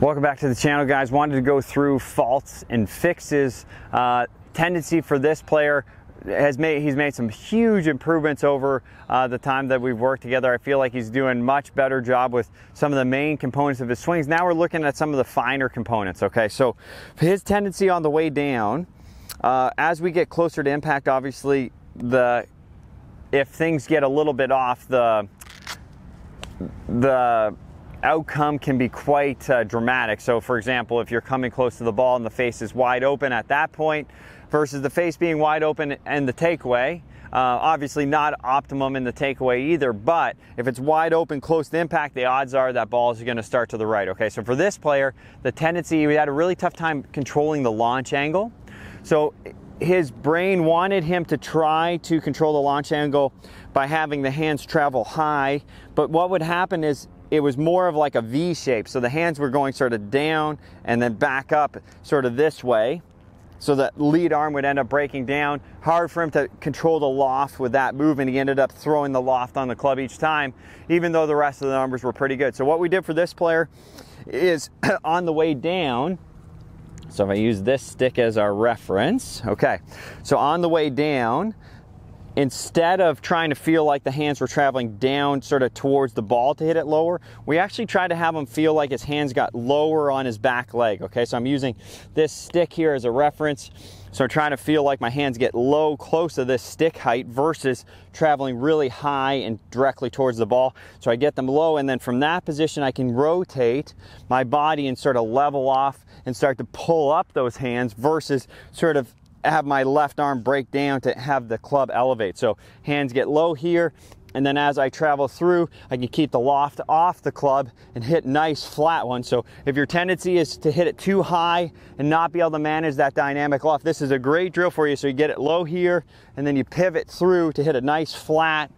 Welcome back to the channel, guys. Wanted to go through faults and fixes. Tendency for this player he's made some huge improvements over the time that we've worked together. I feel like he's doing a much better job with some of the main components of his swings. Now we're looking at some of the finer components. Okay, so his tendency on the way down, as we get closer to impact, obviously if things get a little bit off, the outcome can be quite dramatic. So for example, if you're coming close to the ball and the face is wide open at that point versus the face being wide open and the takeaway, obviously not optimum in the takeaway either, but if it's wide open close to impact, the odds are that ball is going to start to the right. Okay, so for this player, the tendency, we had a really tough time controlling the launch angle. So his brain wanted him to try to control the launch angle by having the hands travel high, but what would happen is it was more of like a V shape. So the hands were going sort of down and then back up sort of this way. So the lead arm would end up breaking down. Hard for him to control the loft with that movement. He ended up throwing the loft on the club each time, even though the rest of the numbers were pretty good. So what we did for this player is on the way down, so if I use this stick as our reference, okay. So on the way down, instead of trying to feel like the hands were traveling down sort of towards the ball to hit it lower, we actually tried to have him feel like his hands got lower on his back leg. Okay, so I'm using this stick here as a reference. So I'm trying to feel like my hands get low, close to this stick height versus traveling really high and directly towards the ball. So I get them low, and then from that position I can rotate my body and sort of level off and start to pull up those hands versus sort of have my left arm break down to have the club elevate. So hands get low here, and then as I travel through, I can keep the loft off the club and hit nice flat ones. So if your tendency is to hit it too high and not be able to manage that dynamic loft, this is a great drill for you. So you get it low here, and then you pivot through to hit a nice flat.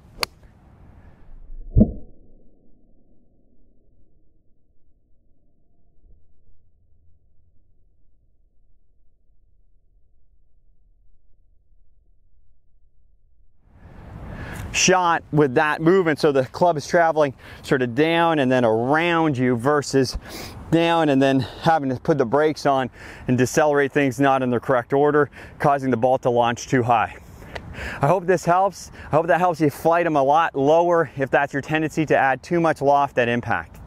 Shot with that movement, so the club is traveling sort of down and then around you versus down and then having to put the brakes on and decelerate things not in the correct order, causing the ball to launch too high. I hope this helps. I hope that helps you flight them a lot lower if that's your tendency to add too much loft at impact.